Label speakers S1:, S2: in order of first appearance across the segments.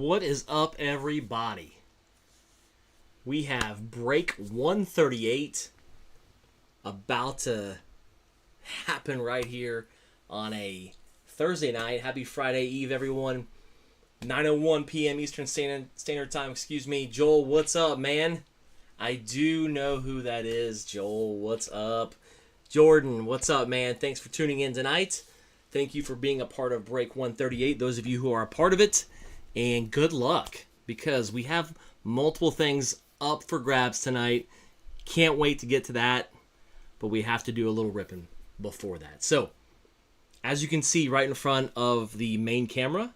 S1: What is up, everybody? We have break 138 about to happen right here on a Thursday night. Happy Friday Eve, everyone. 9:01 p.m. Eastern Standard Time. Excuse me. Joel, what's up, man? I do know who that is. Joel, what's up? Jordan, what's up, man? Thanks for tuning in tonight. Thank you for being a part of break 138. Those of you who are a part of it. And good luck, because we have multiple things up for grabs tonight. Can't wait to get to that, but we have to do a little ripping before that. So, as you can see right in front of the main camera,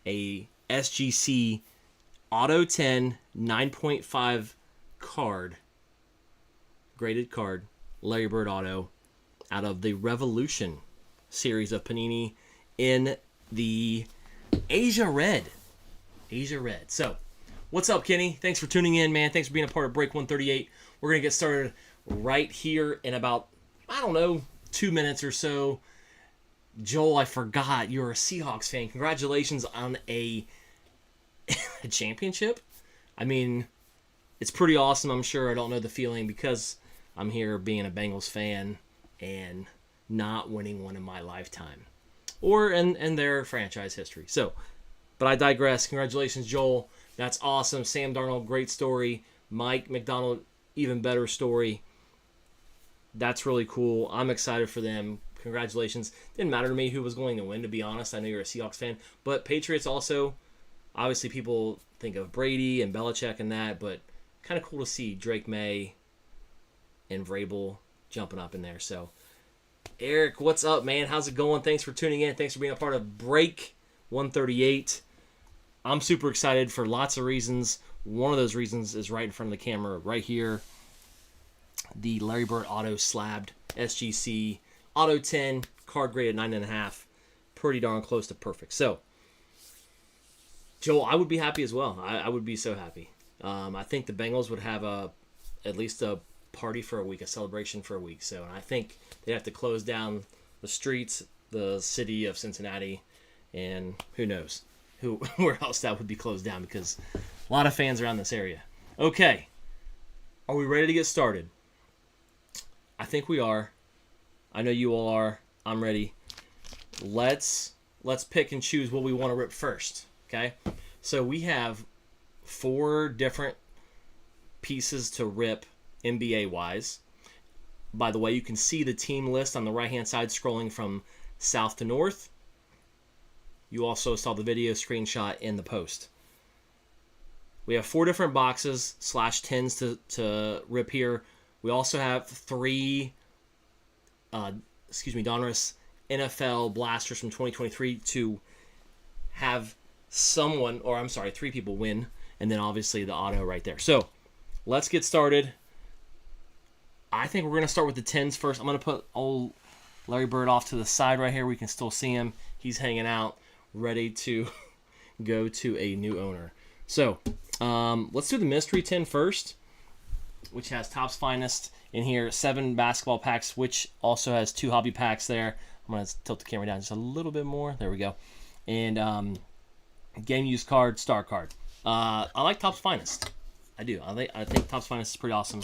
S1: a SGC Auto 10 9.5 card, graded card, Larry Bird Auto, out of the Revolution series of Panini in the Asia Red. So, what's up, Kenny? Thanks for tuning in, man. Thanks for being a part of Break 138. We're going to get started right here in about, 2 minutes or so. Joel, I forgot you're a Seahawks fan. Congratulations on a championship. I mean, it's pretty awesome, I'm sure. I don't know the feeling because I'm here being a Bengals fan and not winning one in my lifetime. Or in their franchise history. So, but I digress. Congratulations, Joel. That's awesome. Sam Darnold, great story. Mike McDonald, even better story. That's really cool. I'm excited for them. Congratulations. Didn't matter to me who was going to win, to be honest. I know you're a Seahawks fan. But Patriots also, obviously people think of Brady and Belichick and that, but kind of cool to see Drake May and Vrabel jumping up in there. So, Eric, what's up, man? How's it going? Thanks for tuning in. Thanks for being a part of Break 138. I'm super excited for lots of reasons. One of those reasons is right in front of the camera, right here. The Larry Bird Auto Slabbed SGC Auto 10, card grade at 9.5. Pretty darn close to perfect. So, Joel, I would be happy as well. I would be so happy. I think the Bengals would have at least a party for a week, a celebration for a week. So, and I think they'd have to close down the streets, the city of Cincinnati, and who knows where else that would be closed down, because a lot of fans around this area. Okay, are we ready to get started? I think we are. I know you all are. I'm ready. Let's pick and choose what we want to rip first. Okay, so we have 4 different pieces to rip NBA wise. By the way, you can see the team list on the right-hand side scrolling from south to north. You also saw the video screenshot in the post. We have 4 different boxes /10s to rip here. We also have 3 Donruss NFL blasters from 2023 to have 3 people win, and then obviously the auto right there. So, let's get started. I think we're going to start with the 10s first. I'm going to put old Larry Bird off to the side right here. We can still see him. He's hanging out, ready to go to a new owner. So, let's do the mystery 10 first, which has Topps Finest in here. 7 basketball packs, which also has 2 hobby packs there. I'm going to tilt the camera down just a little bit more. There we go. And game used card, star card. I like Topps Finest. I do. I think Topps Finest is pretty awesome.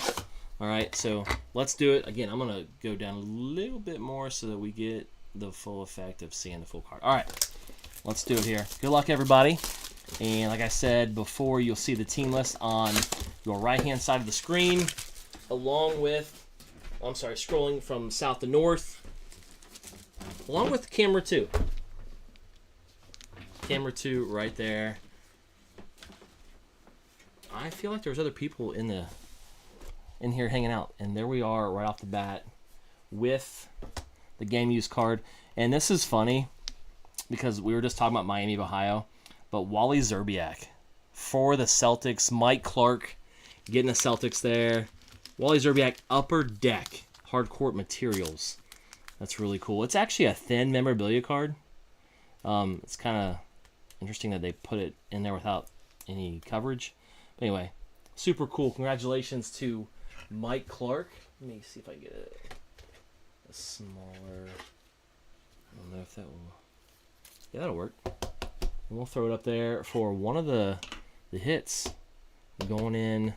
S1: All right, so let's do it. Again, I'm going to go down a little bit more so that we get the full effect of seeing the full card. All right, let's do it here. Good luck, everybody. And like I said before, you'll see the team list on your right-hand side of the screen, along with, scrolling from south to north, along with camera 2. Camera 2 right there. I feel like there's other people in here hanging out, and there we are right off the bat with the game used card. And this is funny because we were just talking about Miami of Ohio, but Wally Szczerbiak for the Celtics. Mike Clark getting the Celtics there. Wally Szczerbiak, Upper Deck hardcourt materials. That's really cool. It's actually a thin memorabilia card. It's kind of interesting that they put it in there without any coverage. But anyway, super cool. Congratulations to Mike Clark. Let me see if I get a smaller. I don't know if that will. Yeah, that'll work. And we'll throw it up there for one of the hits going in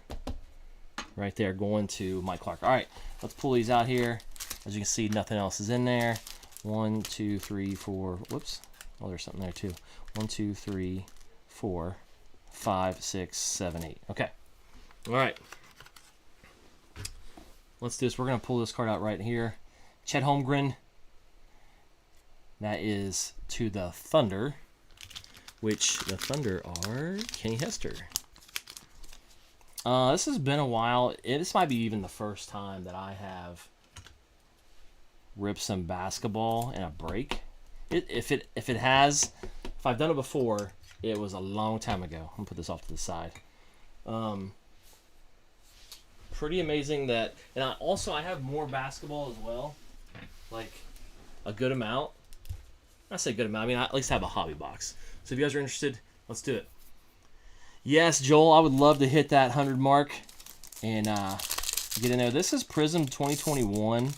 S1: right there, going to Mike Clark. All right, let's pull these out here. As you can see, nothing else is in there. 1, 2, 3, 4. Whoops. Oh, there's something there too. 1, 2, 3, 4, 5, 6, 7, 8. Okay. All right. Let's do this. We're going to pull this card out right here. Chet Holmgren. That is to the Thunder, which the Thunder are Kenny Hester. This has been a while. This might be even the first time that I have ripped some basketball in a break. If I've done it before, it was a long time ago. I'm gonna put this off to the side. Pretty amazing that, and I have more basketball as well, like a good amount. I say good amount. I mean, I at least have a hobby box. So if you guys are interested, let's do it. Yes, Joel, I would love to hit that 100 mark and get in there. This is Prism 2021.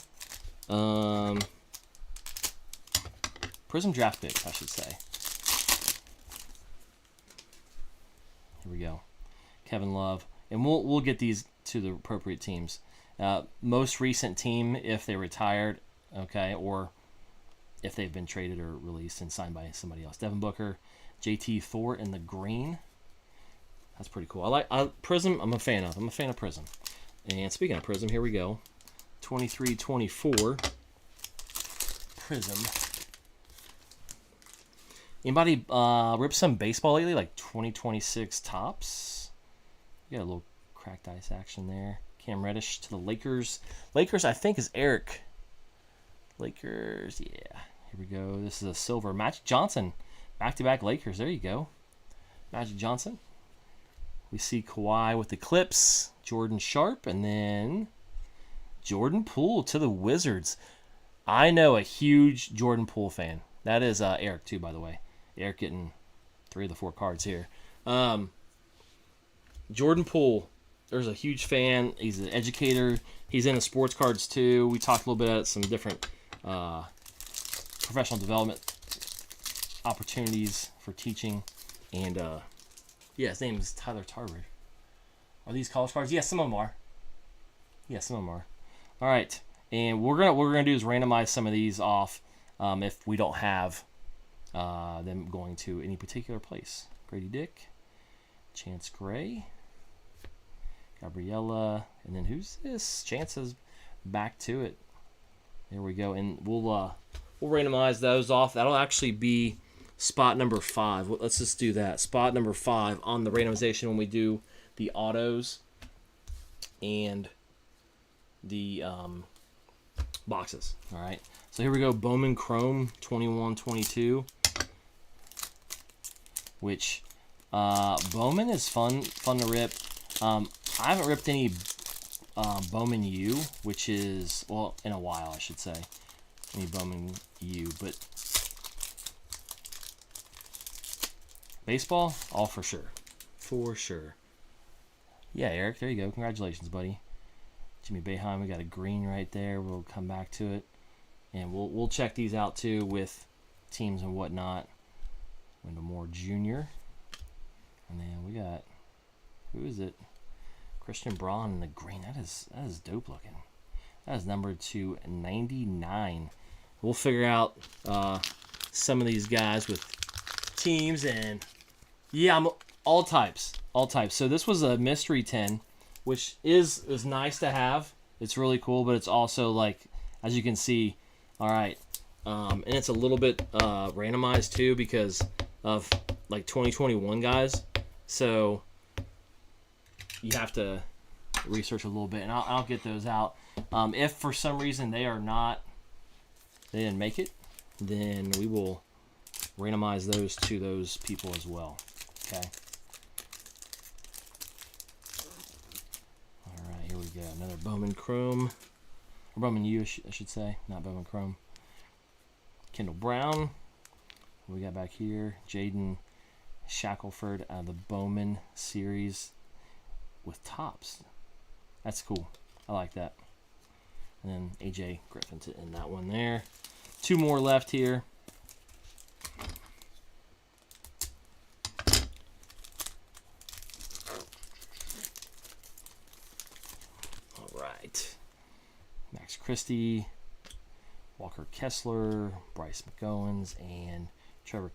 S1: Prism draft picks, I should say. Here we go. Kevin Love. And we'll get these to the appropriate teams. Most recent team, if they retired, okay, or if they've been traded or released and signed by somebody else. Devin Booker, JT Thor in the green. That's pretty cool. I like Prism. I'm a fan of. I'm a fan of Prism. And speaking of Prism, here we go. 23-24 Prism. Anybody rip some baseball lately? Like 2026 Topps. You got a little cracked ice action there. Cam Reddish to the Lakers. Lakers, I think, is Eric. Lakers, yeah. Here we go. This is a silver. Magic Johnson. Back-to-back Lakers. There you go. Magic Johnson. We see Kawhi with the Clips. Jordan Sharp. And then Jordan Poole to the Wizards. I know a huge Jordan Poole fan. That is Eric, too, by the way. Eric getting 3 of the 4 cards here. Jordan Poole. There's a huge fan. He's an educator. He's into sports cards, too. We talked a little bit about some different professional development opportunities for teaching. And, yeah, his name is Tyler Tarver. Are these college cards? Yes, some of them are. Yes, some of them are. All right. And what we're gonna do is randomize some of these off if we don't have them going to any particular place. Grady Dick, Chance Gray, Gabriella, and then who's this? Chance is back to it. There we go, and we'll randomize those off. That'll actually be spot number 5. Let's just do that. Spot number 5 on the randomization when we do the autos and the boxes. All right. So here we go. Bowman Chrome 21-22, which Bowman is fun to rip. I haven't ripped any Bowman U, which is, well, in a while, I should say. Any Bowman U, but baseball, all for sure. For sure. Yeah, Eric, there you go. Congratulations, buddy. Jimmy Boeheim, we got a green right there. We'll come back to it. And we'll check these out, too, with teams and whatnot. Wendell Moore Jr. And then we got, who is it? Christian Braun in the green. That is dope looking. That is numbered to 99. We'll figure out some of these guys with teams, and yeah, I'm all types. So this was a mystery 10, which is nice to have. It's really cool, but it's also, like, as you can see, all right, and it's a little bit randomized too because of like 2021 guys. So you have to research a little bit, and I'll get those out. If for some reason they didn't make it, then we will randomize those to those people as well. Okay. All right, here we go. Another Bowman Chrome, or Bowman U, I should say, not Bowman Chrome. Kendall Brown. What we got back here? Jaden Shackelford out of the Bowman series with tops. That's cool. I like that. And then AJ Griffin in that one there. 2 more left here. Christie, Walker Kessler, Bryce McGowens, and Trevor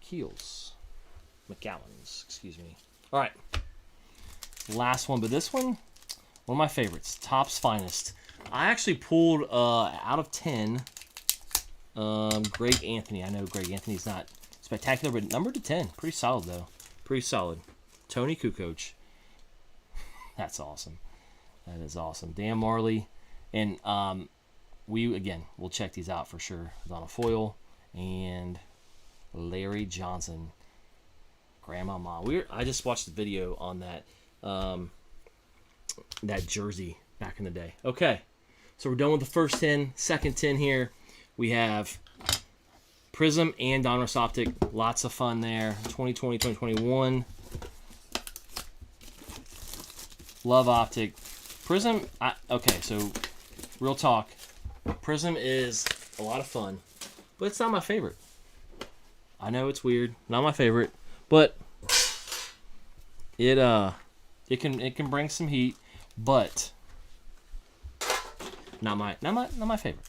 S1: McGowens, excuse me. All right. Last one, but this one of my favorites. Topps Finest. I actually pulled out of 10 Greg Anthony. I know Greg Anthony's not spectacular, but number to 10. Pretty solid, though. Pretty solid. Tony Kukoc. That's awesome. That is awesome. Dan Marley. And we'll check these out for sure. Donna Foyle and Larry Johnson. Grandmama. I just watched the video on that jersey back in the day. Okay. So we're done with the first 10. Second 10 here. We have Prism and Donruss Optic. Lots of fun there. 2020, 2021. Love Optic. Prism, okay, so real talk. Prism is a lot of fun, but it's not my favorite. I know it's weird. Not my favorite, but it can bring some heat, but not my favorite.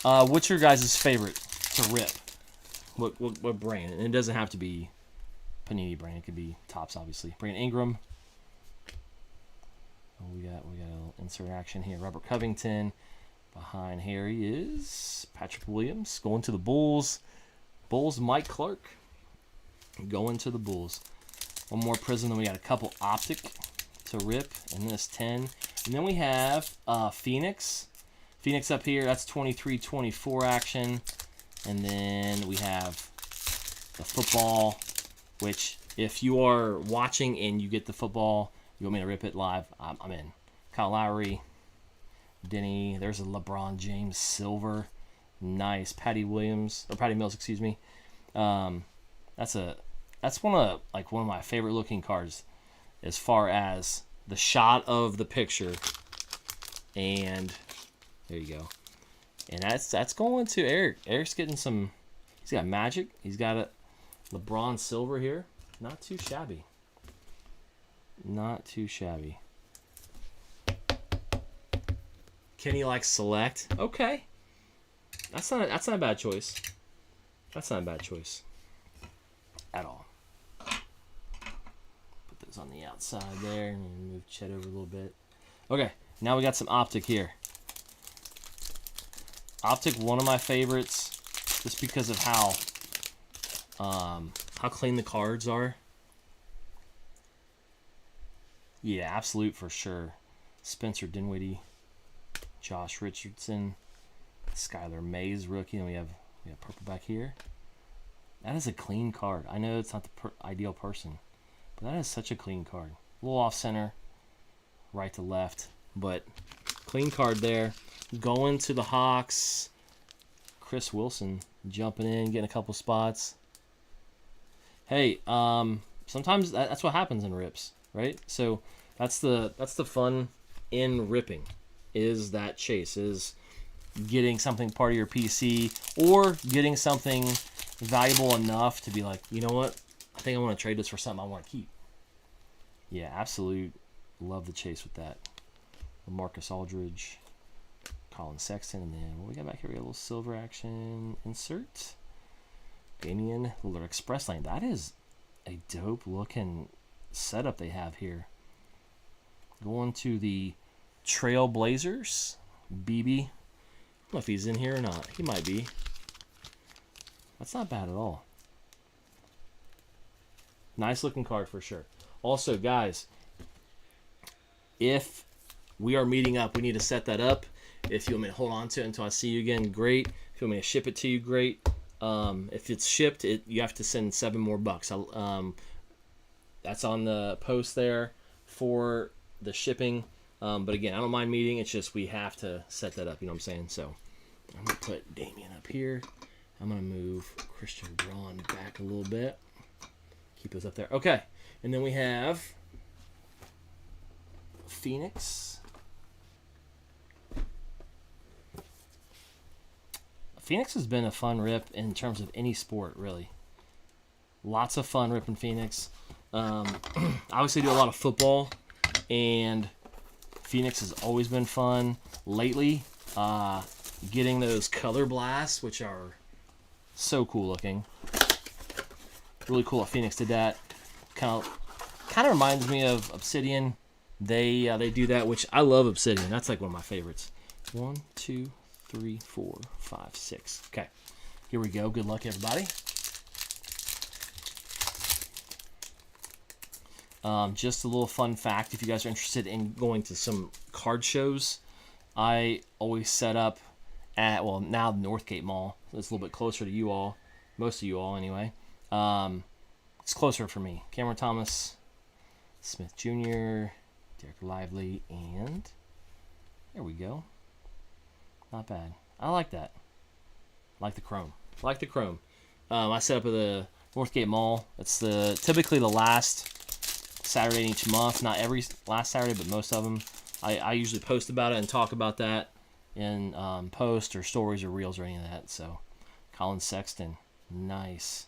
S1: What's your guys' favorite to rip? What brand? And it doesn't have to be Panini brand. It could be Topps, obviously. Brandon Ingram. Oh, we got a little insert action here. Robert Covington. Behind Harry is Patrick Williams going to the Bulls. Bulls, Mike Clark going to the Bulls. One more Prism. Then we got a couple Optic to rip in this 10. And then we have Phoenix. Phoenix up here. That's 23-24 action. And then we have the football, which if you are watching and you get the football, you want me to rip it live, I'm in. Kyle Lowry, Denny. There's a LeBron James silver. Nice. Patty Mills, excuse me. That's one of my favorite looking cards as far as the shot of the picture. And there you go. And that's going to Eric. Eric's getting some. He's got Magic. He's got a LeBron silver here. Not too shabby. Not too shabby. Kenny likes Select. Okay. That's not a bad choice. That's not a bad choice. At all. Put those on the outside there. And move Chet over a little bit. Okay. Now we got some Optic here. Optic, one of my favorites. Just because of how clean the cards are. Yeah, absolute for sure. Spencer Dinwiddie, Josh Richardson, Skylar Mays, rookie, and we have purple back here. That is a clean card. I know it's not the ideal person, but that is such a clean card. A little off center, right to left, but clean card there. Going to the Hawks, Chris Wilson jumping in, getting a couple spots. Hey, sometimes that's what happens in rips, right? So that's the fun in ripping, is that chase, is getting something part of your PC or getting something valuable enough to be like, you know what? I think I want to trade this for something I want to keep. Yeah, absolute. Love the chase with that. Marcus Aldridge, Colin Sexton, and then what we got back here? We got a little silver action insert. Damian Lillard Express Lane. That is a dope looking setup they have here. Going to the Trailblazers. BB. I don't know if he's in here or not. He might be. That's not bad at all. Nice looking card for sure. Also, guys, if we are meeting up, we need to set that up. If you want me to hold on to it until I see you again, great. If you want me to ship it to you, great. If it's shipped, you have to send $7 more. That's on the post there for the shipping. But again, I don't mind meeting. It's just we have to set that up. You know what I'm saying? So I'm going to put Damian up here. I'm going to move Christian Braun back a little bit. Keep those up there. Okay. And then we have Phoenix. Phoenix has been a fun rip in terms of any sport, really. Lots of fun ripping Phoenix. I obviously do a lot of football, and Phoenix has always been fun. Lately, getting those color blasts, which are so cool looking. Really cool that Phoenix did that. Kind of reminds me of Obsidian. They do that, which I love Obsidian. That's like one of my favorites. 1, 2, 3, 4, 5, 6. Okay, here we go. Good luck, everybody. Just a little fun fact, if you guys are interested in going to some card shows, I always set up at, well, now the Northgate Mall. It's a little bit closer to you all, most of you all anyway. It's closer for me. Cameron Thomas, Smith Jr., Derek Lively, and there we go. Not bad. I like that. I like the chrome. I set up at the Northgate Mall. It's typically the last Saturday in each month. Not every last Saturday, but most of them. I usually post about it and talk about that in posts or stories or reels or any of that. So, Colin Sexton. Nice.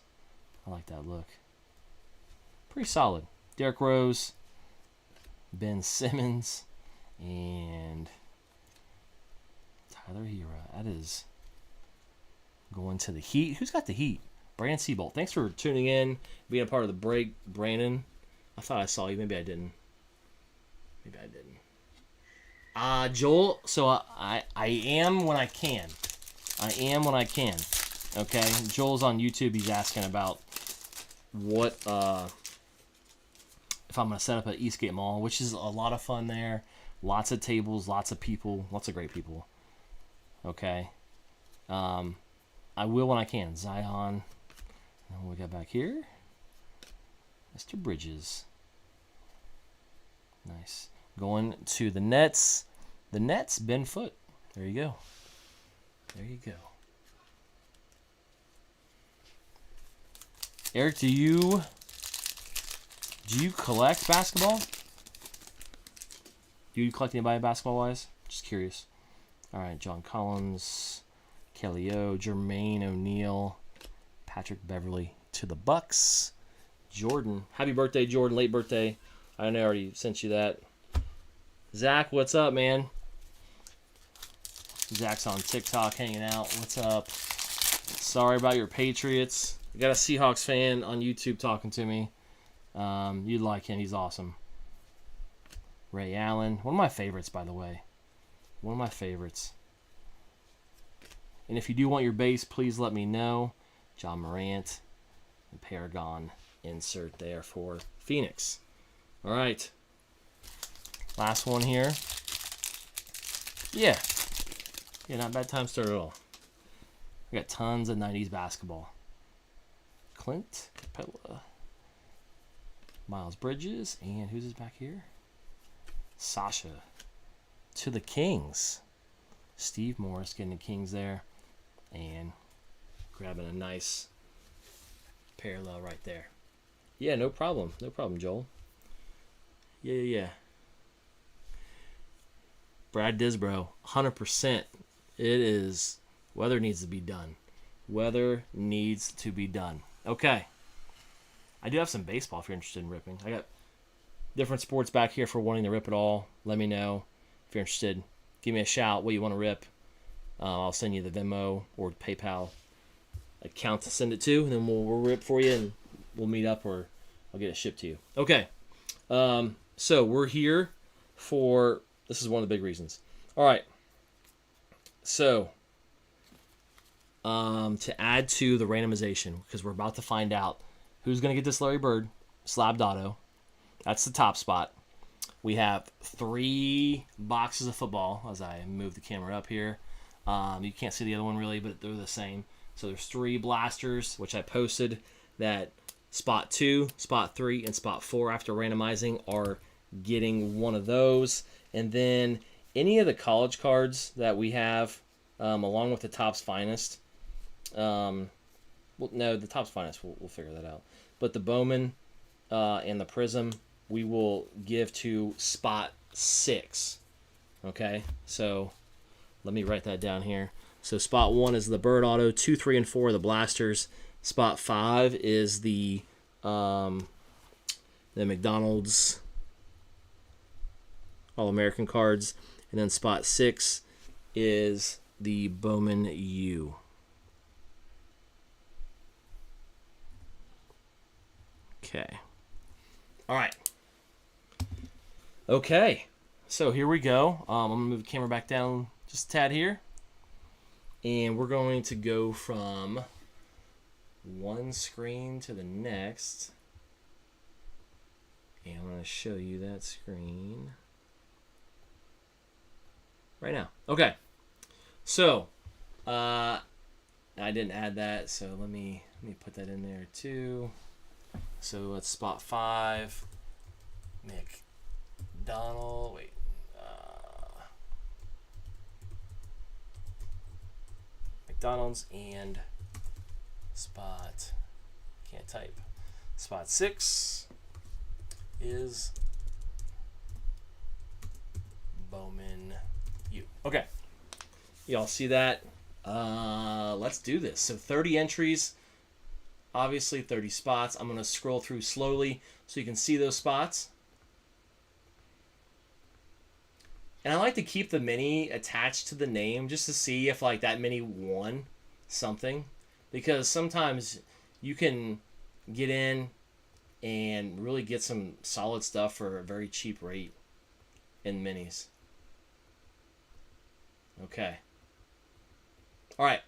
S1: I like that look. Pretty solid. Derrick Rose, Ben Simmons, and Tyler Hero. That is going to the Heat. Who's got the Heat? Brandon Seabolt. Thanks for tuning in, being a part of the break, Brandon. I thought I saw you. Maybe I didn't. Joel, so I am when I can. Okay? Joel's on YouTube. He's asking about what if I'm going to set up at Eastgate Mall, which is a lot of fun there. Lots of tables, lots of people, lots of great people. Okay? I will when I can. Zion. And what we got back here? Mr. Bridges. Nice. Going to the Nets. The Nets, Ben Foote. There you go. Eric, do you collect basketball? Do you collect anybody basketball-wise? Just curious. All right, John Collins, Kelly O, Jermaine O'Neal, Patrick Beverly to the Bucks. Jordan. Happy birthday, Jordan. Late birthday. I know I already sent you that. Zach, what's up, man? Zach's on TikTok hanging out. What's up? Sorry about your Patriots. I got a Seahawks fan on YouTube talking to me. You'd like him. He's awesome. Ray Allen. One of my favorites, by the way. One of my favorites. And if you do want your base, please let me know. John Morant. And Paragon insert there for Phoenix. All right. Last one here. Yeah, not bad time start at all. We got tons of 90s basketball. Clint Capella. Miles Bridges. And who's this back here? Sasha. To the Kings. Steve Morris getting the Kings there. And grabbing a nice parallel right there. Yeah, no problem. No problem, Joel. Yeah. Brad Disbro, 100%. It is, weather needs to be done. Okay. I do have some baseball if you're interested in ripping. I got different sports back here for wanting to rip it all. Let me know if you're interested. Give me a shout what you want to rip. I'll send you the Venmo or PayPal account to send it to, and then we'll rip for you, and we'll meet up, or I'll get it shipped to you. Okay. So we're here for, this is one of the big reasons. All right. So, to add to the randomization, because we're about to find out who's going to get this Larry Bird slabbed auto. That's the top spot. We have 3 boxes of football, as I move the camera up here. You can't see the other one really, but they're the same. So there's 3 blasters, which I posted, that spot 2, spot 3, and spot 4 after randomizing are getting one of those. And then any of the college cards that we have, along with the Topps Finest. Well, no, the Topps Finest, we'll figure that out. But the Bowman and the Prism, we will give to spot 6. Okay, so let me write that down here. So spot 1 is the Bird Auto, 2, 3, and 4 are the blasters. Spot 5 is the McDonald's. All-American cards. And then spot 6 is the Bowman U. Okay. All right. Okay. So here we go. I'm going to move the camera back down just a tad here. And we're going to go from one screen to the next. And I'm going to show you that screen right now. Okay. So, I didn't add that, so let me put that in there too. So let's spot 5. McDonald. Wait. McDonald's and spot. Can't type. Spot 6 is Bowman U. Okay. Y'all see that? Let's do this. So 30 entries. Obviously 30 spots. I'm going to scroll through slowly so you can see those spots. And I like to keep the mini attached to the name just to see if like that mini won something. Because sometimes you can get in and really get some solid stuff for a very cheap rate in minis. Okay. All right.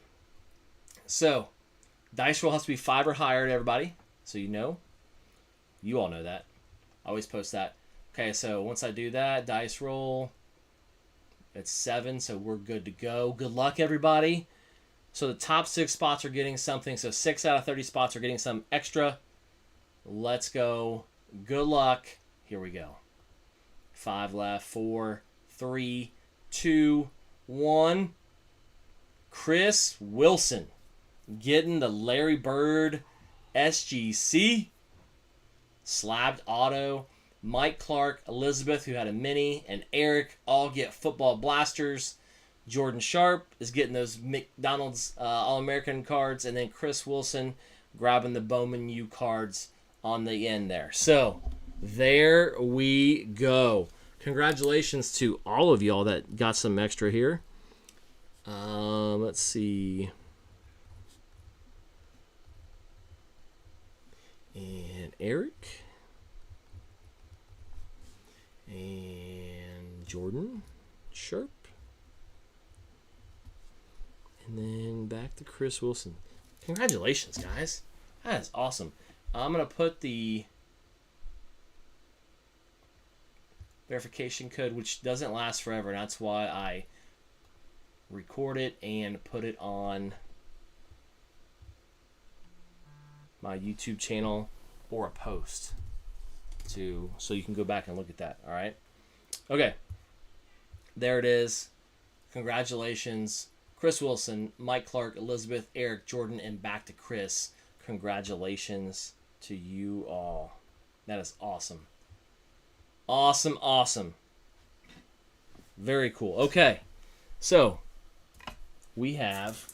S1: So, dice roll has to be 5 or higher to everybody. So you know. You all know that. I always post that. Okay, so once I do that, dice roll. It's 7, so we're good to go. Good luck, everybody. So the top 6 spots are getting something. So 6 out of 30 spots are getting some extra. Let's go. Good luck. Here we go. 5 left. 4, 3, 2, 1. Chris Wilson getting the Larry Bird SGC. Slabbed auto. Mike Clark, Elizabeth, who had a mini, and Eric all get football blasters. Jordan Sharp is getting those McDonald's All-American cards, and then Chris Wilson grabbing the Bowman U cards on the end there. So, there we go. Congratulations to all of y'all that got some extra here. Let's see. And Eric. And Jordan Sharp. And then back to Chris Wilson. Congratulations, guys. That is awesome. I'm going to put the verification code, which doesn't last forever. And that's why I record it and put it on my YouTube channel or a post so you can go back and look at that. All right. Okay. There it is. Congratulations. Chris Wilson, Mike Clark, Elizabeth, Eric, Jordan, and back to Chris. Congratulations to you all. That is awesome. Awesome, awesome. Very cool. Okay. So, we have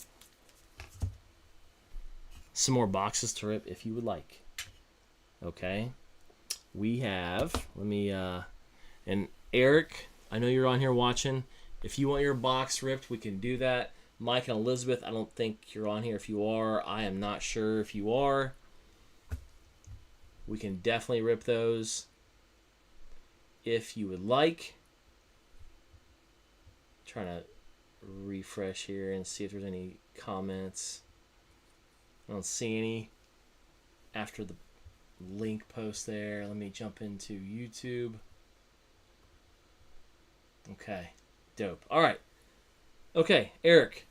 S1: some more boxes to rip if you would like. Okay. We have, and Eric, I know you're on here watching. If you want your box ripped, we can do that. Mike and Elizabeth, I don't think you're on here. If you are, I am not sure if you are. We can definitely rip those if you would like. Trying to refresh here and see if there's any comments. I don't see any after the link post there. Let me jump into YouTube. Okay, dope. All right. Okay, Eric,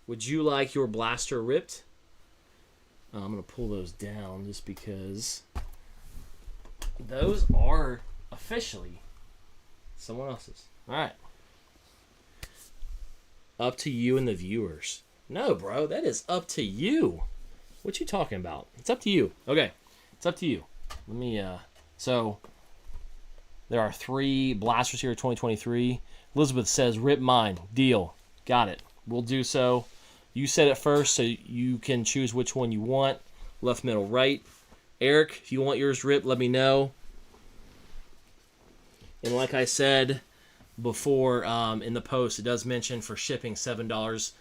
S1: would you like your blaster ripped? I'm going to pull those down just because those are officially someone else's. All right. Up to you and the viewers. No, bro, that is up to you. What you talking about? It's up to you. Okay, it's up to you. Let me, so there are 3 blasters here, 2023. Elizabeth says, rip mine. Deal. Got it. We'll do so. You said it first, so you can choose which one you want. Left, middle, right. Eric, if you want yours ripped, let me know. And like I said, before in the post. It does mention for shipping $7,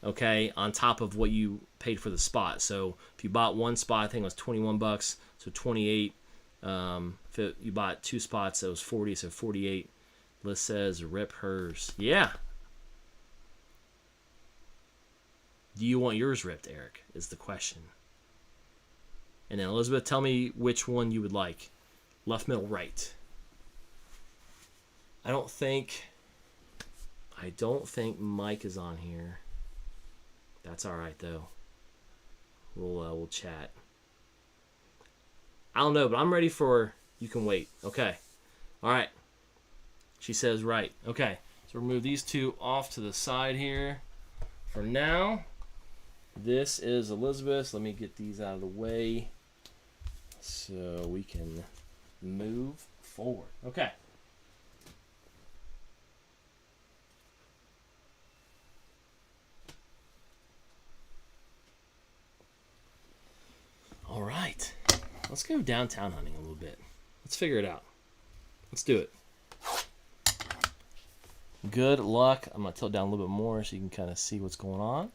S1: okay, on top of what you paid for the spot. So if you bought one spot, I think it was $21, so 28. If you bought two spots, it was 40, so 48. Liz says rip hers. Yeah. Do you want yours ripped, Eric? Is the question. And then Elizabeth, tell me which one you would like. Left, middle, right. I don't think Mike is on here. That's all right though. We'll chat. I don't know, but I'm ready for you can wait. Okay. All right. She says right. Okay. So remove these two off to the side here. For now, this is Elizabeth's. Let me get these out of the way so we can move forward. Okay. All right. Let's go downtown hunting a little bit. Let's figure it out. Let's do it. Good luck. I'm going to tilt down a little bit more so you can kind of see what's going on.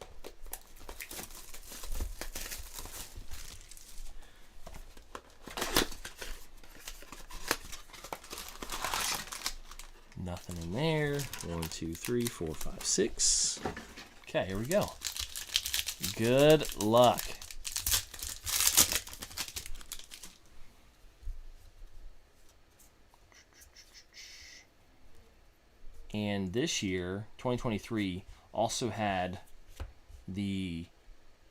S1: Nothing in there. 1, 2, 3, 4, 5, 6. Okay, here we go. Good luck. And this year, 2023, also had the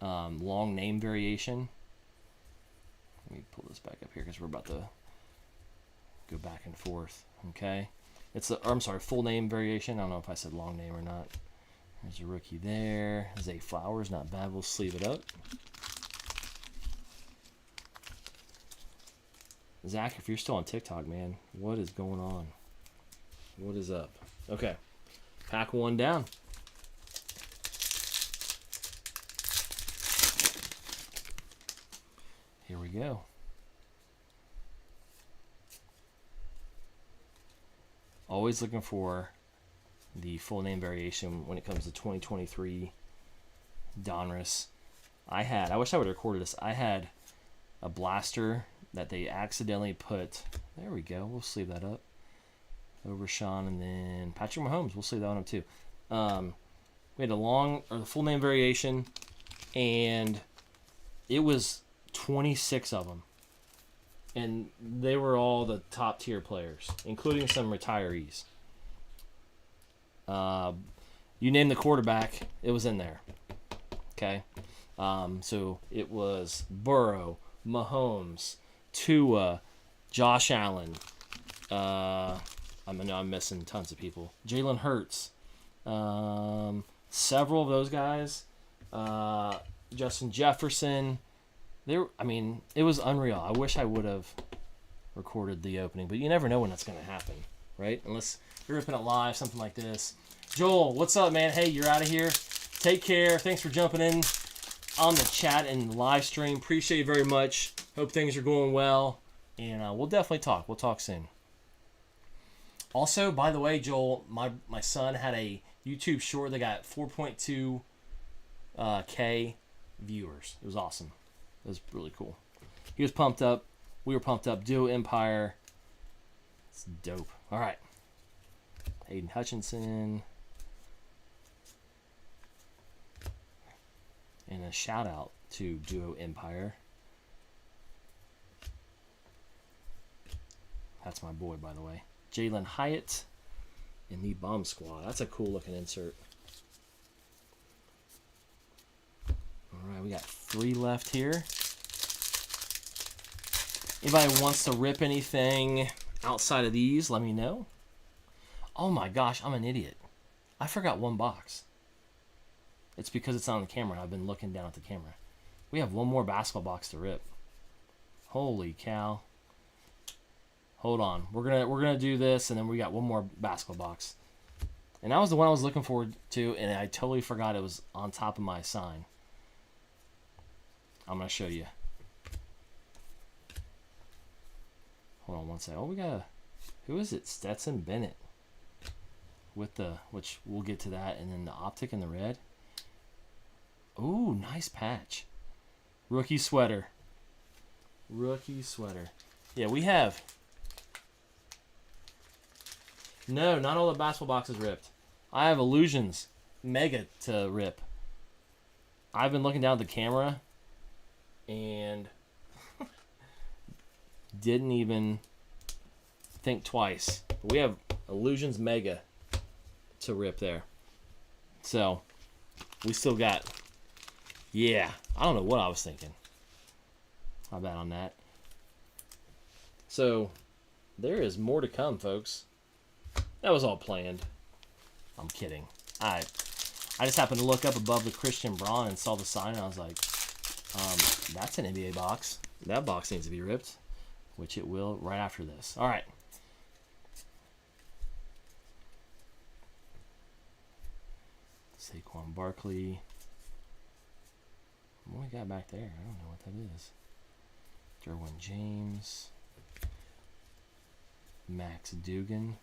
S1: long name variation. Let me pull this back up here because we're about to go back and forth. Okay, it's the full name variation. I don't know if I said long name or not. There's a rookie there. Zay Flowers, not bad. We'll sleeve it up. Zach, if you're still on TikTok, man, what is going on? What is up? Okay, pack one down. Here we go. Always looking for the full name variation when it comes to 2023 Donruss. I wish I would have recorded this. I had a blaster that they accidentally put. There we go. We'll sleeve that up. Over Sean, and then Patrick Mahomes. We'll see that one up too. We had the full name variation, and it was 26 of them, and they were all the top tier players, including some retirees. You name the quarterback, it was in there. Okay, so it was Burrow, Mahomes, Tua, Josh Allen. I know I'm missing tons of people. Jalen Hurts. Several of those guys. Justin Jefferson. It was unreal. I wish I would have recorded the opening, but you never know when that's going to happen, right? Unless you're ripping it live, something like this. Joel, what's up, man? Hey, you're out of here. Take care. Thanks for jumping in on the chat and live stream. Appreciate you very much. Hope things are going well, and we'll definitely talk. We'll talk soon. Also, by the way, Joel, my son had a YouTube short that got 4.2 K viewers. It was awesome. It was really cool. He was pumped up. We were pumped up. Duo Empire. It's dope. All right. Hayden Hutchinson. And a shout out to Duo Empire. That's my boy, by the way. Jalen Hyatt in the Bomb Squad. That's a cool looking insert. All right, we got 3 left here. Anybody wants to rip anything outside of these, let me know. Oh my gosh, I'm an idiot. I forgot one box. It's because it's on the camera. I've been looking down at the camera. We have one more basketball box to rip. Holy cow. Hold on. We're gonna do this, and then we got one more basketball box. And that was the one I was looking forward to, and I totally forgot it was on top of my sign. I'm gonna show you. Hold on one second. Oh, we got who is it? Stetson Bennett. with the, which we'll get to that, and then the optic in the red. Ooh, nice patch. Rookie sweater. Rookie sweater. Yeah, we have. No, not all the basketball boxes ripped. I have Illusions Mega to rip. I've been looking down at the camera and didn't even think twice. But we have Illusions Mega to rip there. So, we still got... Yeah, I don't know what I was thinking. How bad on that? So, there is more to come, folks. That was all planned. I'm kidding. I just happened to look up above the Christian Braun and saw the sign, and I was like, that's an NBA box. That box needs to be ripped, which it will right after this. All right. Saquon Barkley. What we got back there? I don't know what that is. Derwin James. Max Dugan.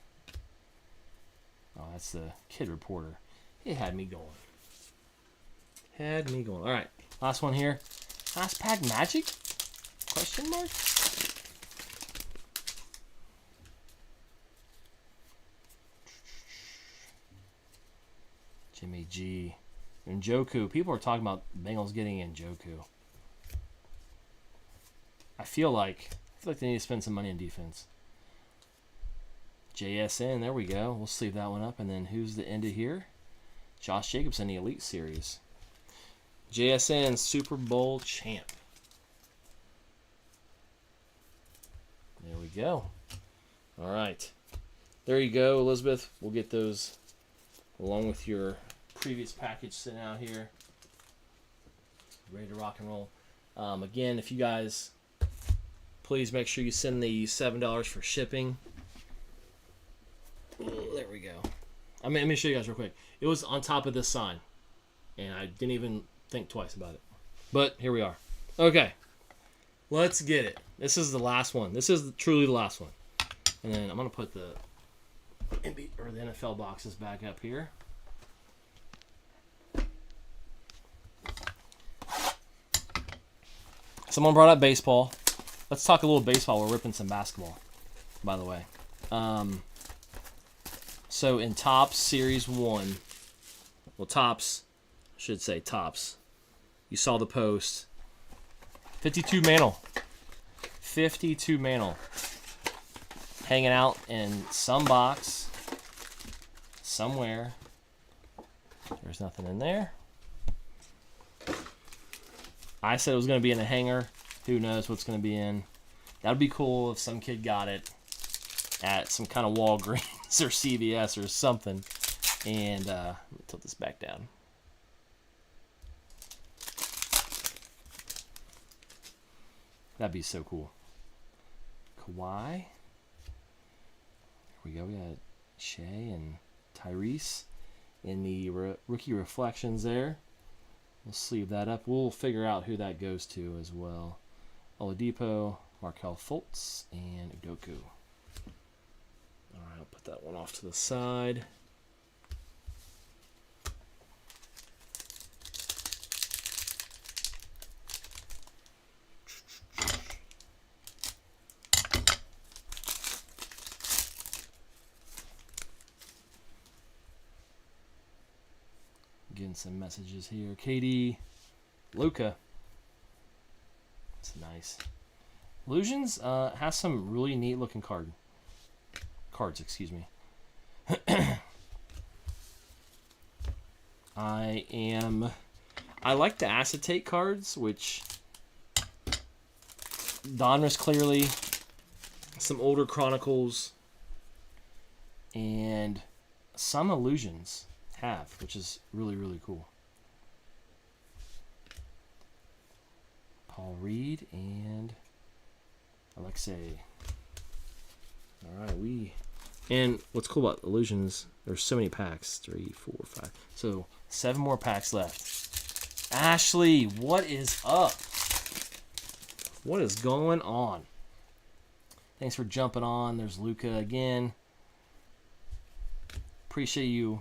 S1: Oh, that's the kid reporter. It had me going. Had me going. All right. Last one here. Last pack Magic? Question mark? Jimmy G. Njoku. People are talking about Bengals getting Njoku. I feel like they need to spend some money on defense. JSN, there we go. We'll sleeve that one up. And then who's the end of here? Josh Jacobs in the Elite Series. JSN Super Bowl champ. There we go. All right. There you go, Elizabeth. We'll get those along with your previous package sitting out here. Ready to rock and roll. Again, if you guys, please make sure you send the $7 for shipping. There we go. Let me show you guys real quick. It was on top of this sign, and I didn't even think twice about it. But here we are. Okay, let's get it. This is the last one. This is truly the last one. And then I'm gonna put the NFL boxes back up here. Someone brought up baseball. Let's talk a little baseball. We're ripping some basketball, by the way. So in Topps Series 1, well, Topps, I should say Topps. You saw the post. 52 Mantle. 52 Mantle. Hanging out in some box. Somewhere. There's nothing in there. I said it was going to be in a hanger. Who knows what's going to be in. That would be cool if some kid got it at some kind of Walgreens or CVS or something. And let me tilt this back down. That'd be so cool. Kawhi. Here we go. We got Shea and Tyrese in the rookie reflections there. We'll sleeve that up. We'll figure out who that goes to as well. Oladipo, Markelle Fultz, and Udoka. All right, I'll put that one off to the side. Getting some messages here. Katie, Luca. That's nice. Illusions has some really neat looking cards. Excuse me. I like the acetate cards, which Donruss clearly, some older Chronicles, and some Illusions have, which is really, really cool. Paul Reed and Alexei. All right, and what's cool about Illusions, there's so many packs. 3, 4, 5. So 7 more packs left. Ashley, what is up? What is going on? Thanks for jumping on. There's Luca again. Appreciate you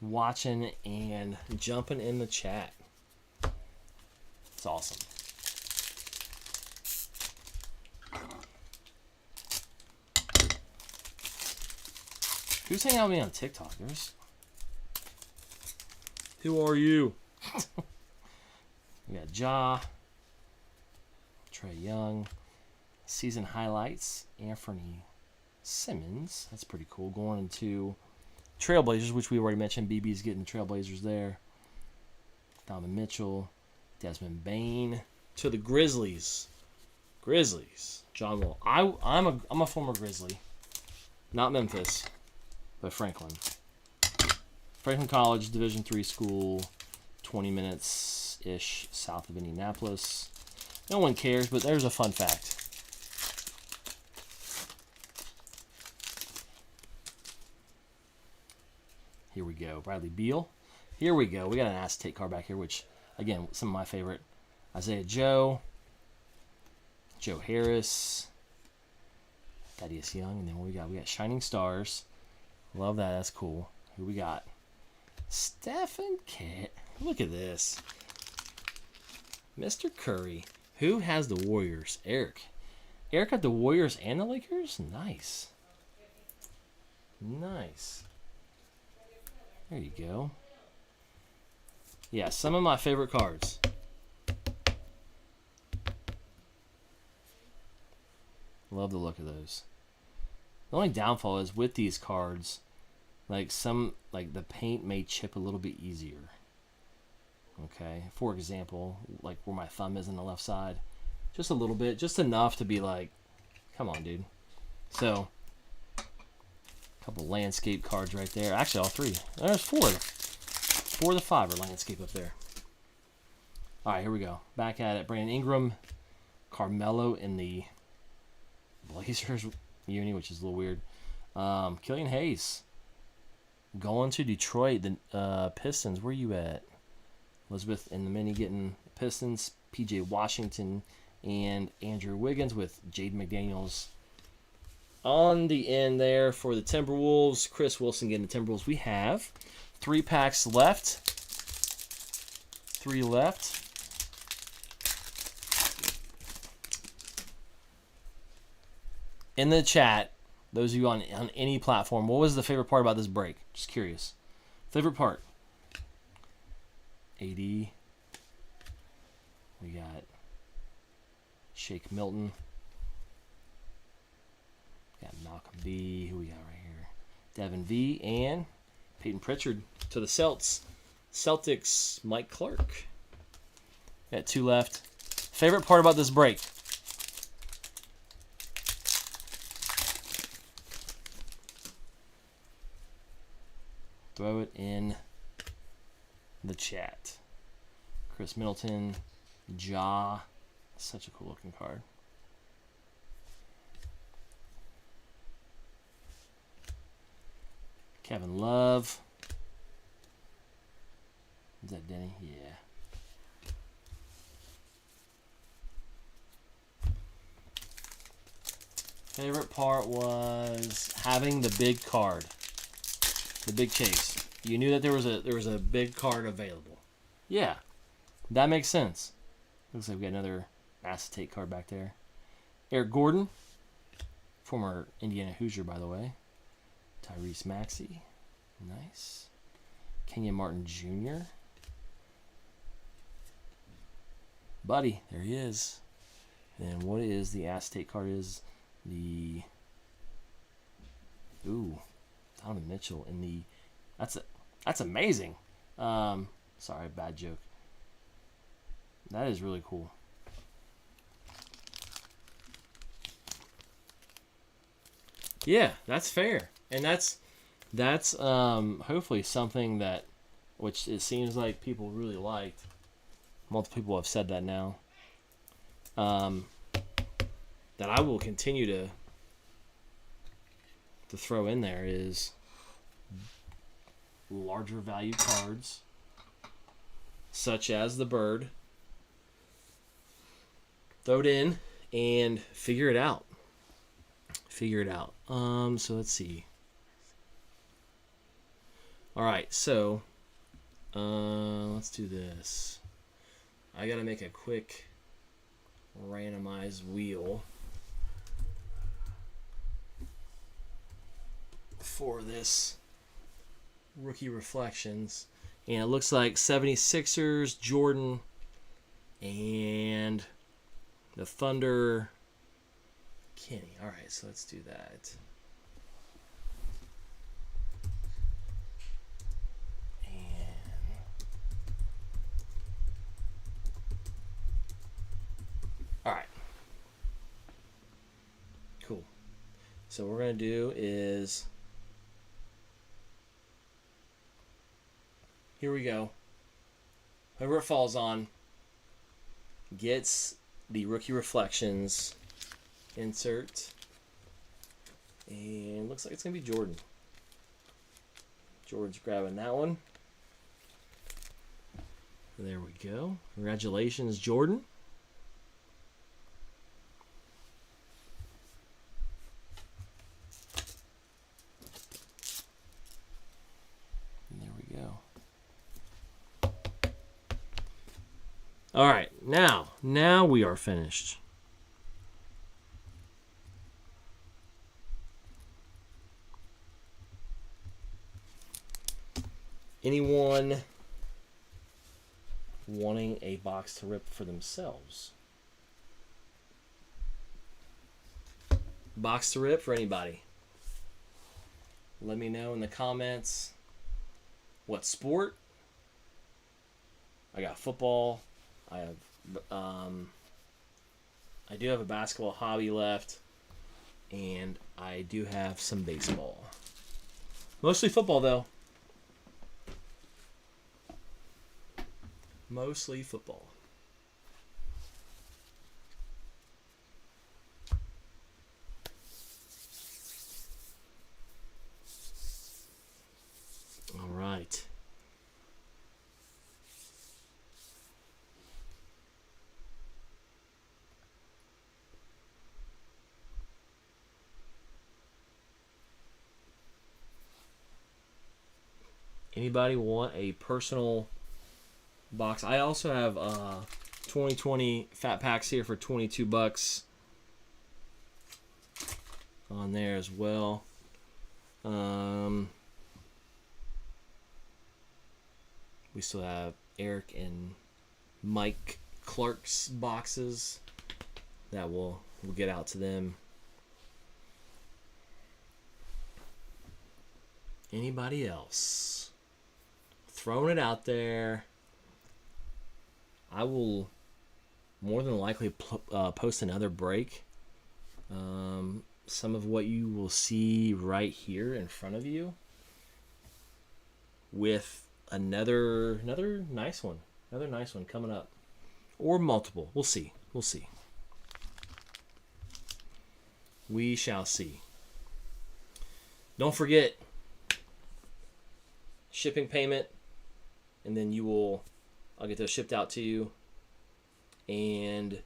S1: watching and jumping in the chat. It's awesome. Who's hanging out with me on TikTok? Who are you? We got Ja, Trae Young, season highlights, Anthony Simmons. That's pretty cool. Going into Trailblazers, which we already mentioned. BB's getting the Trailblazers there. Donovan Mitchell, Desmond Bain to the Grizzlies. John Wall. I'm a former Grizzly, not Memphis, but Franklin. Franklin College, Division III school, 20 minutes ish south of Indianapolis. No one cares, but there's a fun fact. Here we go. Bradley Beal. Here we go. We got an Aztec card back here, which, again, some of my favorite. Isaiah Joe. Joe Harris. Thaddeus Young. And then what we got? We got Shining Stars. Love that. That's cool. Who we got? Stephen Curry. Look at this. Mr. Curry. Who has the Warriors? Eric. Eric got the Warriors and the Lakers? Nice. Nice. There you go. Yeah, some of my favorite cards. Love the look of those. The only downfall is with these cards, like the paint may chip a little bit easier. Okay, for example, like where my thumb is on the left side, just a little bit, just enough to be like, come on, dude. So, a couple landscape cards right there. Actually, all three. There's four. 4 of the 5 are landscape up there. All right, here we go. Back at it. Brandon Ingram, Carmelo in the Blazers uni, which is a little weird. Killian Hayes going to Detroit. The Pistons. Where you at? Elizabeth and the Mini getting Pistons. PJ Washington and Andrew Wiggins with Jaden McDaniels on the end there for the Timberwolves. Chris Wilson getting the Timberwolves. We have 3 packs left. 3 left. In the chat, those of you on any platform, what was the favorite part about this break? Just curious. Favorite part? AD. We got Shake Milton. We got Malcolm B. Who we got right here? Devin V. And Peyton Pritchard to the Celtics, Mike Clark. Got 2 left. Favorite part about this break? Throw it in the chat. Chris Middleton, Ja. Such a cool looking card. Kevin Love. Is that Denny? Yeah. Favorite part was having the big card. The big chase. You knew that there was a big card available. Yeah. That makes sense. Looks like we got another acetate card back there. Eric Gordon. Former Indiana Hoosier, by the way. Tyrese Maxey. Nice. Kenyon Martin Jr. Buddy, there he is. And what is the acetate card is the Donovan Mitchell in the that's amazing. Sorry, bad joke. That is really cool. Yeah, that's fair. And that's hopefully something that which it seems like people really liked. Multiple people have said that now. That I will continue to throw in there is larger value cards such as the bird. Throw it in and figure it out. So let's see. All right, so let's do this. I gotta make a quick randomized wheel for this rookie reflections, and it looks like 76ers, Jordan, and the Thunder, Kenny. All right, so let's do that. All right. Cool. So what we're going to do is, here we go. Whoever it falls on gets the Rookie Reflections insert. And looks like it's going to be Jordan. Jordan's grabbing that one. There we go. Congratulations, Jordan. All right, now we are finished. Anyone wanting a box to rip for themselves? Box to rip for anybody? Let me know in the comments what sport. I got football. I do have a basketball hobby left, and I do have some baseball. Mostly football, though. Mostly football. All right. Anybody want a personal box? I also have 2020 fat packs here for $22 on there as well. We still have Eric and Mike Clark's boxes that we'll get out to them. Anybody else? Throwing it out there. I will more than likely post another break. Some of what you will see right here in front of you with another nice one. Another nice one coming up. Or multiple. We'll see. We shall see. Don't forget shipping payment, and then I'll get those shipped out to you. And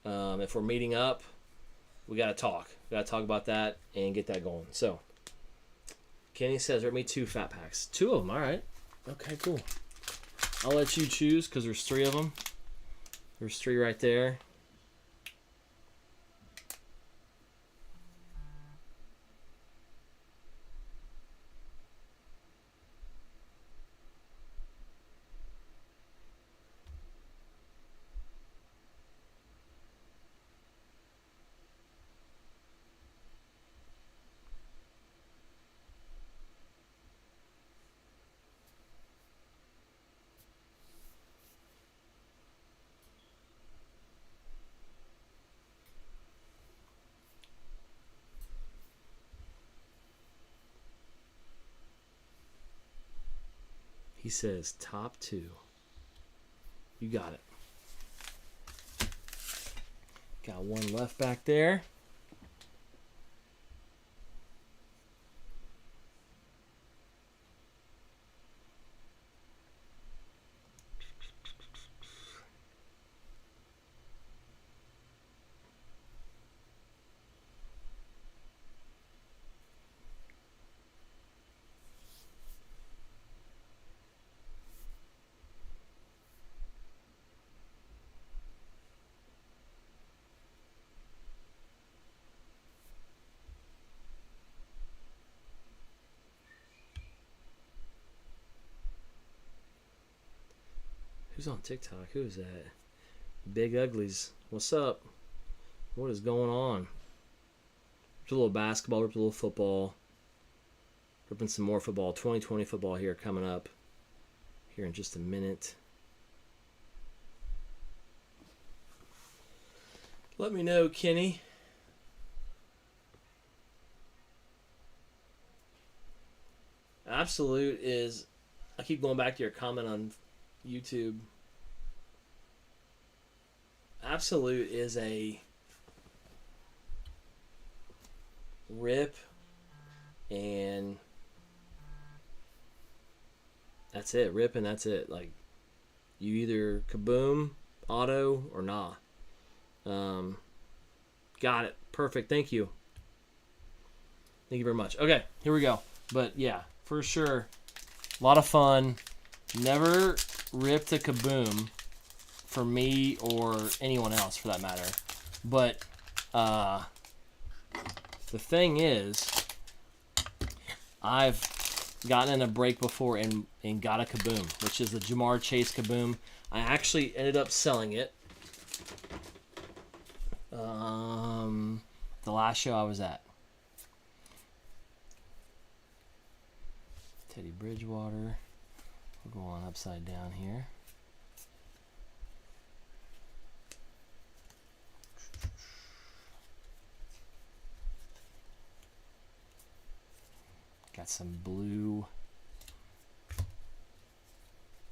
S1: if we're meeting up, we got to talk. We got to talk about that and get that going. So, Kenny says, rip me 2 fat packs. 2 of them, all right. Okay, cool. I'll let you choose because there's 3 of them. There's 3 right there. He says top 2. You got it. Got one left back there. Who's on TikTok? Who is that? Big Uglies. What's up? What is going on? Ripped a little basketball, ripped a little football. Ripping some more football. 2020 football here coming up here in just a minute. Let me know, Kenny. Absolute is... I keep going back to your comment on YouTube. Absolute is a rip, and that's it. Rip, and that's it. Like, you either kaboom, auto, or nah. Got it. Perfect. Thank you. Thank you very much. Okay, here we go. But yeah, for sure, a lot of fun. Never ripped a kaboom for me or anyone else for that matter. But the thing is, I've gotten in a break before and got a kaboom, which is the Ja'Marr Chase kaboom. I actually ended up selling it. The last show I was at. Teddy Bridgewater. We'll go on upside down here. Got some blue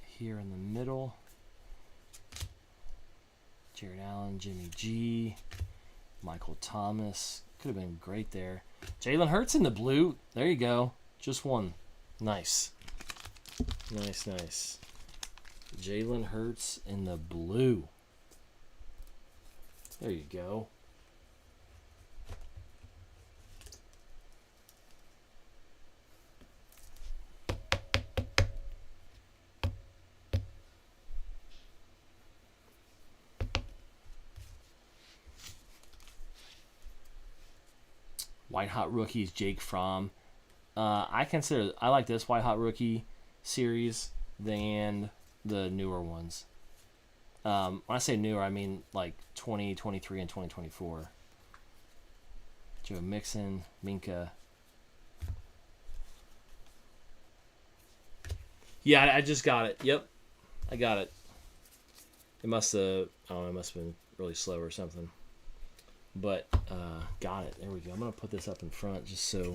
S1: here in the middle. Jared Allen, Jimmy G, Michael Thomas. Could have been great there. Jalen Hurts in the blue. There you go. Just one. Nice. Nice, nice. Jalen Hurts in the blue. There you go. White Hot Rookies, Jake Fromm. I like this White Hot Rookie series than the newer ones. When I say newer, I mean like 2023 and 2024. Joe Mixon, Minka. Yeah, I just got it. Yep, I got it. It must have, I don't know, it must have been really slow or something. But, got it. There we go. I'm going to put this up in front just so.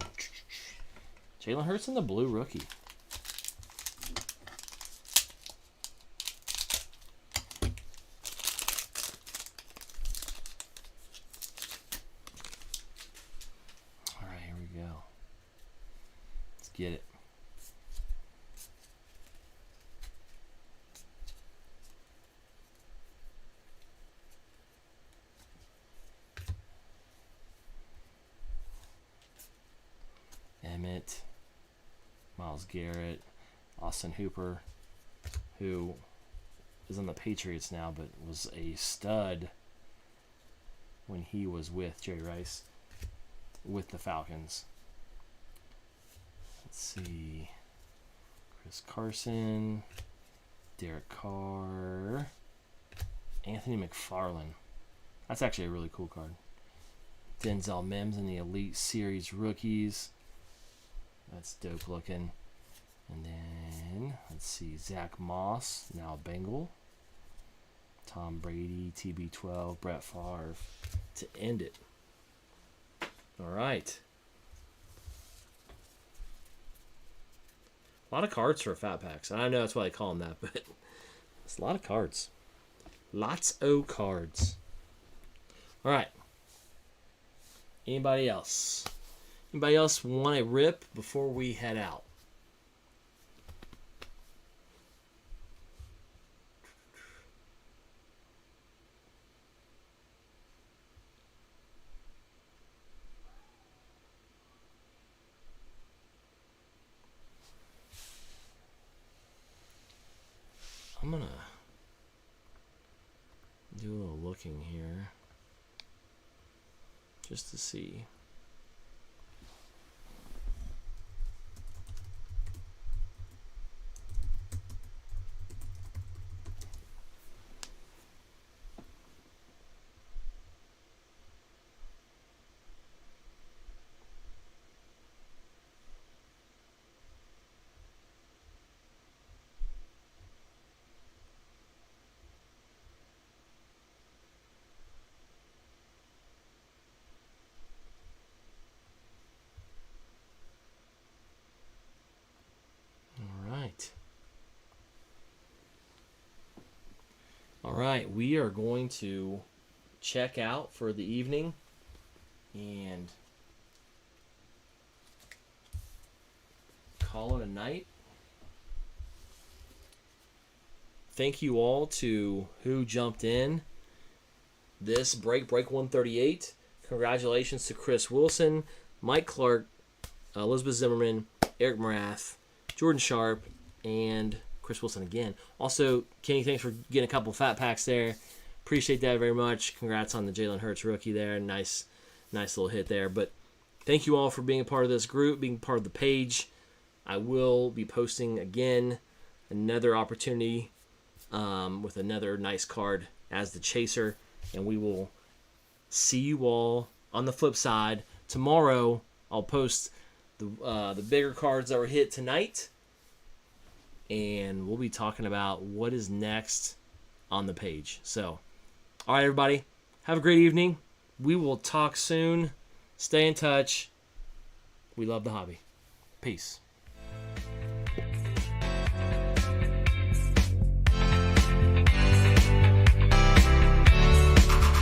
S1: Jalen Hurts in the blue rookie. All right, here we go. Let's get it. Emmett, Myles Garrett, Austin Hooper, who is on the Patriots now, but was a stud when he was with Jerry Rice with the Falcons. Let's see. Chris Carson, Derek Carr, Anthony McFarlane. That's actually a really cool card. Denzel Mims in the Elite Series rookies. That's dope looking. And then, let's see, Zach Moss, now Bengal. Tom Brady, TB12, Brett Favre to end it. All right. A lot of cards for Fat Packs. I know that's why they call them that, but it's a lot of cards. Lots of cards. All right. Anybody else? Anybody else want a rip before we head out? I'm going to do a little looking here just to see. All right, we are going to check out for the evening and call it a night. Thank you all to who jumped in this break 138. Congratulations to Chris Wilson, Mike Clark, Elizabeth Zimmerman, Eric Morath, Jordan Sharp, and Chris Wilson again. Also, Kenny, thanks for getting a couple fat packs there. Appreciate that very much. Congrats on the Jalen Hurts rookie there. Nice little hit there. But thank you all for being a part of this group, being part of the page. I will be posting again another opportunity with another nice card as the chaser, and we will see you all on the flip side. Tomorrow, I'll post the bigger cards that were hit tonight, and we'll be talking about what is next on the page. So, all right, everybody, have a great evening. We will talk soon. Stay in touch. We love the hobby. Peace.